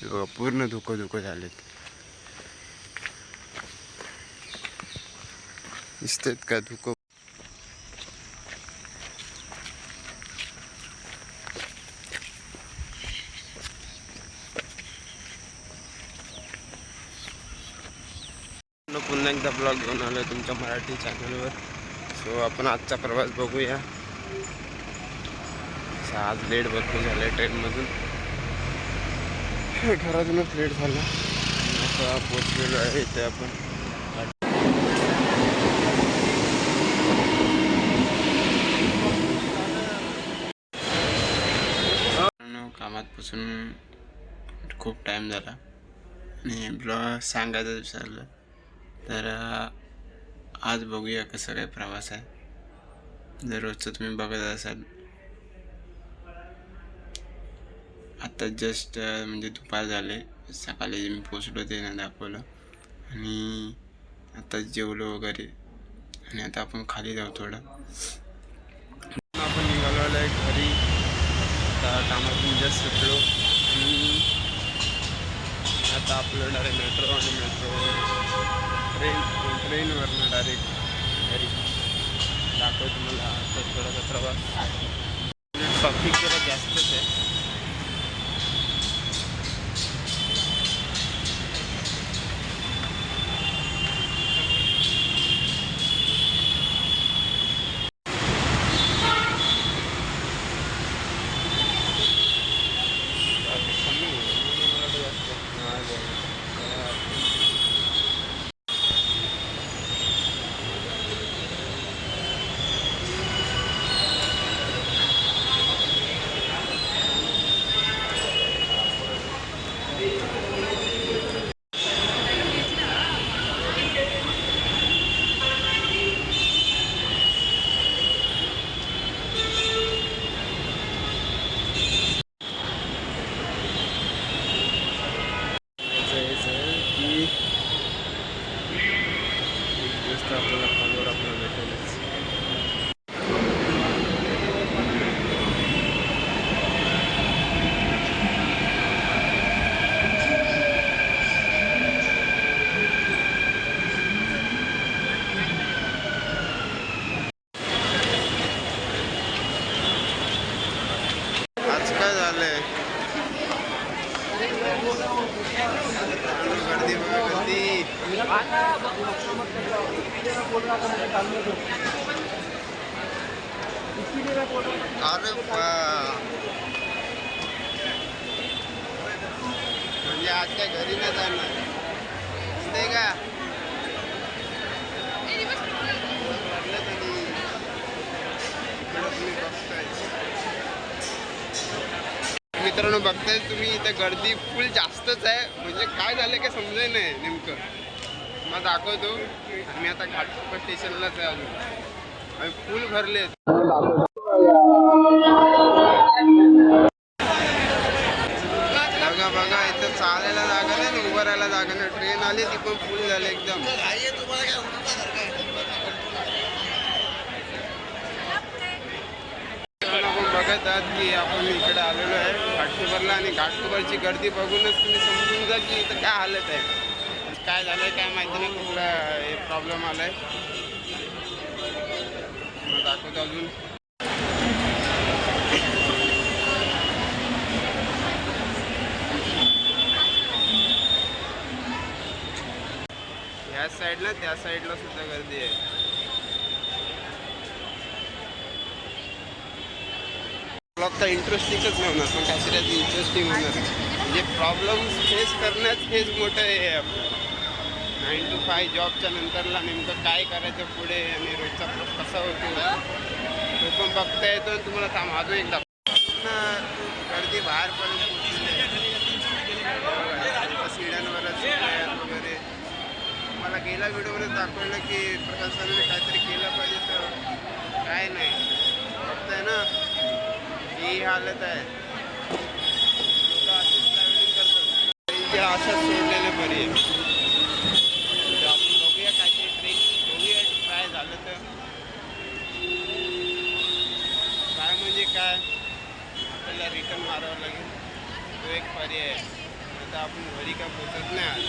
पूर्ण धुकं धुकं झालेत. दिसतेत का धुकं? पुन्हा एकदा ब्लॉग घेऊन आलो तुमच्या मराठी चॅनलवर. सो आपण आजचा प्रवास बघूया. आज लेट भरपूर झालं ट्रेनमधून, घरातूनच लेट झाला. आता पोचलेलो आहे इथे आपण. कामातपासून खूप टाईम झाला आणि ब्लॉग सांगायचं विसरलं. तर आज बघूया कसं काय प्रवास आहे. दररोजचं तुम्ही बघत असाल. आता जस्ट म्हणजे दुपार झाले, सकाळी मी पोचलो ते ना दाखवलं. आणि आता जेवलो वगैरे आणि आता आपण खाली जाऊ थोडं. आपण निघालो आहे घरी. आता कामातून जस्ट सुटलो आणि आता आपलं डायरेक्ट मेट्रो आणि ट्रेनवरनं डायरेक्ट घरी. दाखव तुम्हाला आता थोडासा प्रवास. ट्रॅफिक जरा जास्तच आहे. अरे म्हणजे आज काय घरी नाही जाणार ते का? मित्रांनो बघताय तुम्ही इथं गर्दी फुल जास्तच आहे. म्हणजे काय झालं काय समजाय नाही नेमकं. मग दाखवतो. मी आता घाटकोपर स्टेशनलाच आहे अजून आणि फुल भरलेत. बघा इथं चालायला जागा नाही, उभं राहायला जागा नाही. ट्रेन आली ती पण फुल झाली एकदम. आपण बघत आहात की आपण इकडे आलेलो आहे घाटकोपरला. आणि घाटकोपरची गर्दी बघूनच तुम्ही समजून जा की इथं काय हालत आहे. काय झालंय काय माहिती नाही, कुठला प्रॉब्लेम आलाय. मग दाखवतो अजून. ह्या साईडला त्या साईडला सुद्धा गर्दी आहे. ब्लॉग तर इंटरेस्टिंगच नाही होणार, पण काहीतरी इंटरेस्टिंग होणार. म्हणजे प्रॉब्लेम्स फेस करण्यात हेच मोठं हे आहे. 9 to 5 जॉबच्या नंतरला नेमकं काय करायचं पुढे आणि रोजचा प्रॉब्लेम कसा होतो तो पण बघता येतो. आणि तुम्हाला थांब अजून एकदा गर्दी बाहेरपर्यंत पोचलेली आहे. सीड्यांवरच वगैरे. मला गेल्या व्हिडिओमध्ये दाखवलं की प्रशासनाने काहीतरी केलं पाहिजे, तर काय नाही. बघताय ना ही हालत आहे. लोक अशीच ट्रॅव्हलिंग करतात. अशाच सोडलेले बरी आहे. आपण बघूया काहीतरी ट्रेन बघूया काय झालं तर. काय म्हणजे काय आपल्याला रिटर्न मारावं लागेल, तो एक पर्याय आहे. आता आपण घरी का पोचत नाही आज.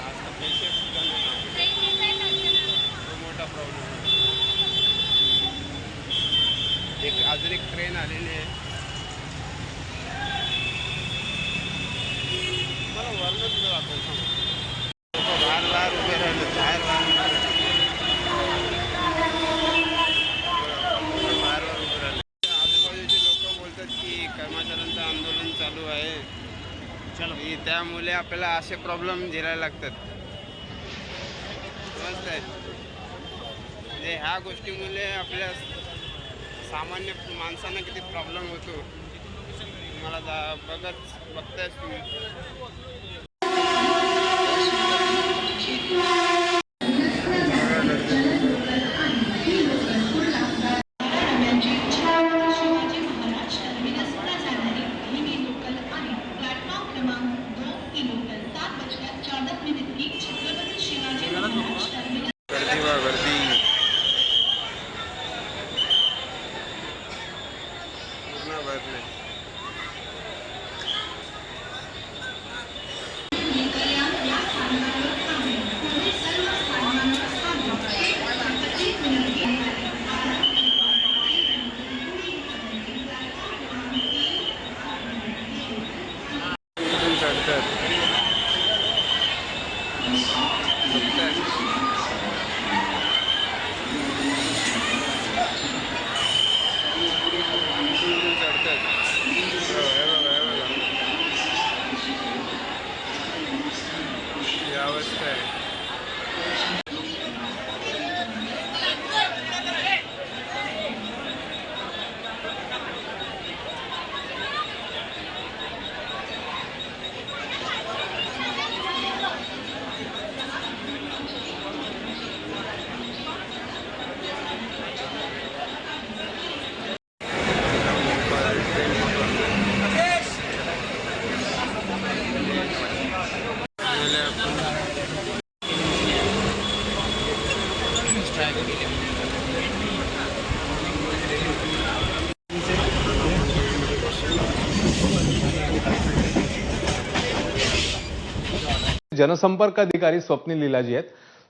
आज तर पैसे सुद्धा नाही. तो मोठा प्रॉब्लेम आहे. अजून एक ट्रेन आलेली आहे. मला वरनं तुला दाखवतो. लोक बाहेर उभे राहिले. बाहेर उभे राहिले. आजूबाजूचे लोक बोलतात की कर्मचाऱ्यांचं आंदोलन चालू आहे. त्यामुळे आपल्याला असे प्रॉब्लेम झेलायला लागतात. समजतंय? म्हणजे ह्या गोष्टीमुळे आपल्या सामान्य माणसांना किती प्रॉब्लेम होतो तुम्हाला बघतायच तुम्ही. गर्दी वा गर्दी पूर्ण भरले. अवस्था आहे. जनसंपर्क अधिकारी स्वप्नील लीलाजी आहेत.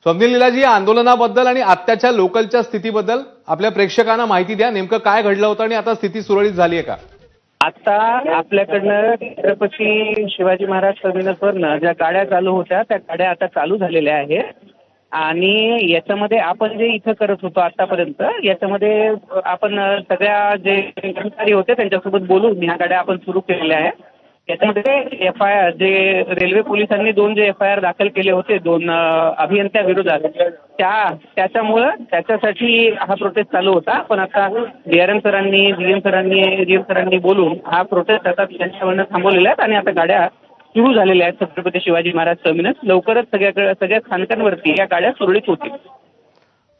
स्वप्नील लीलाजी, या आंदोलनाबद्दल आणि आत्ताच्या लोकलच्या स्थितीबद्दल आपल्या प्रेक्षकांना माहिती द्या. नेमकं काय घडलं होतं आणि आता स्थिती सुरळीत झाली आहे का? आता आपल्याकडनं छत्रपती शिवाजी महाराज टर्मिनसवरनं ज्या गाड्या चालू होत्या त्या गाड्या आता चालू झालेल्या आहेत. आणि याच्यामध्ये आपण जे इथं करत होतो आतापर्यंत, याच्यामध्ये आपण सगळ्या जे कर्मचारी होते त्यांच्यासोबत बोलून ह्या गाड्या आपण सुरू केलेल्या आहेत. याच्यामध्ये FIR जे रेल्वे पोलिसांनी 2 जे FIR दाखल केले होते 2 अभियंत्या विरोधात, त्याच्यामुळं त्याच्यासाठी हा प्रोटेस्ट चालू होता. पण आता DRM सरांनी GM सरांनी बोलून हा प्रोटेस्ट आता त्यांच्यावरनं थांबवलेला आहे आणि आता गाड्या सुरू झालेल्या आहेत छत्रपती शिवाजी महाराज टर्मिनस. लवकरच सगळ्या स्थानकांवरती या गाड्या सुरळीत होतील.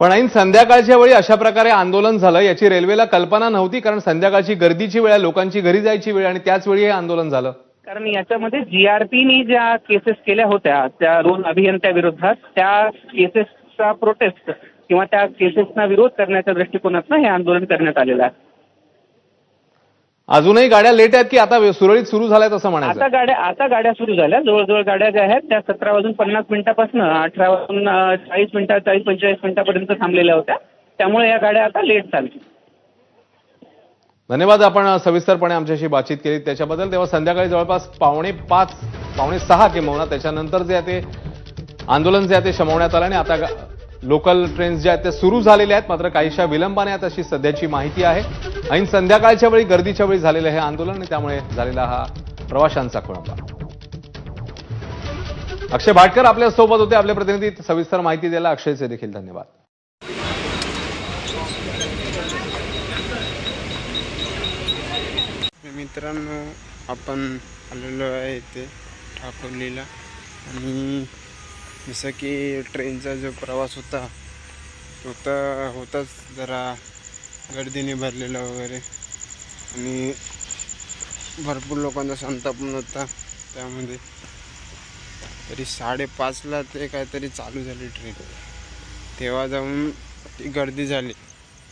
पण ऐन संध्याकाळच्या वेळी अशा प्रकारे आंदोलन झालं याची रेल्वेला कल्पना नव्हती, कारण संध्याकाळची गर्दीची वेळ आहे, लोकांची घरी जायची वेळ, आणि त्याच वेळी हे आंदोलन झालं. कारण याच्यामध्ये GRPनी ज्या केसेस केल्या होत्या त्या 2 अभियंत्या विरोधात, त्या केसेसचा प्रोटेस्ट किंवा त्या केसेसना विरोध करण्याच्या दृष्टिकोनातून हे आंदोलन करण्यात आलेलं आहे. अजूनही गाड्या लेट आहेत की आता सुरळीत सुरू झाल्यात असं म्हणायचं? आता गाड्या सुरू झाल्या. जवळजवळ गाड्या ज्या आहेत त्या 17:50 18 वाजून 40-45 मिनिटापर्यंत थांबलेल्या होत्या. त्यामुळे या गाड्या आता लेट चालतील. धन्यवाद, आपण सविस्तरपणे आमच्याशी बातचीत केली त्याच्याबद्दल. तेव्हा संध्याकाळी जवळपास 5:45 5:45 किंवा त्याच्यानंतर जे आहे ते आंदोलन जे आहे ते शमवण्यात आलं आणि आता लोकल ट्रेन्स ज्या आहेत त्या सुरू झालेल्या आहेत, मात्र काहीशा विलंबाने आहेत अशी सध्याची माहिती आहे. ऐन संध्याकाळच्या वेळी गर्दीच्या वेळी झालेलं हे आंदोलन आणि त्यामुळे झालेला हा प्रवाशांचा खोळंबा. अक्षय भाटकर आपल्या सोबत होते, आपले प्रतिनिधी. सविस्तर माहिती द्यायला अक्षयचे देखील धन्यवाद. मित्रांनो, आपण आलेलो आहे इथे ठाकुर्लीला आणि जसं की ट्रेनचा जो प्रवास होताच जरा गर्दीने भरलेला वगैरे आणि भरपूर लोकांचा संताप पण होता. त्यामध्ये तरी 5:30ला ते काहीतरी चालू झाली ट्रेन, तेव्हा जाऊन ती गर्दी झाली.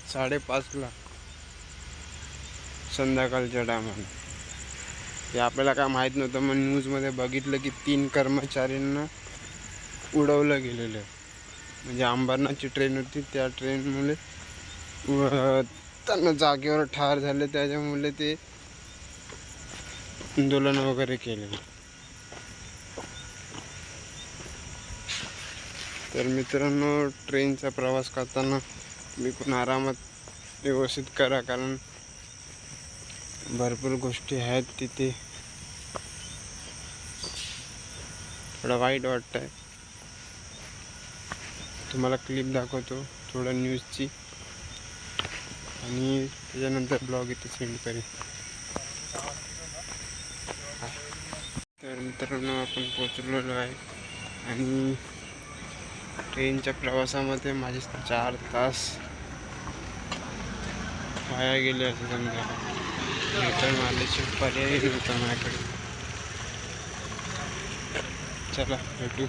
5:30ला संध्याकाळच्या टायमाला. ते आपल्याला काय माहीत नव्हतं, मग न्यूजमध्ये बघितलं की 3 कर्मचाऱ्यांना उडवलं गेलेलं. म्हणजे अंबरनाथची ट्रेन होती, त्या ट्रेनमुळे त्यांना जागेवर ठार झाले. त्याच्यामुळे ते आंदोलन वगैरे केलेलं. तर मित्रांनो, ट्रेनचा प्रवास करताना तुम्ही पण आरामात व्यवस्थित करा, कारण भरपूर गोष्टी आहेत तिथे. थोडं वाईट वाटतं आहे. तुम्हाला क्लिप दाखवतो थोडं न्यूजची आणि त्याच्यानंतर ब्लॉग इथे सेंड करेन. तर मित्रांनो, आपण पोचलेलो आहे आणि ट्रेनच्या प्रवासामध्ये माझे 4 तास वाया गेले असं समजा. रिटर्न आल्याशिवाय पर्याय नव्हता माझ्याकडे. चला भेटू.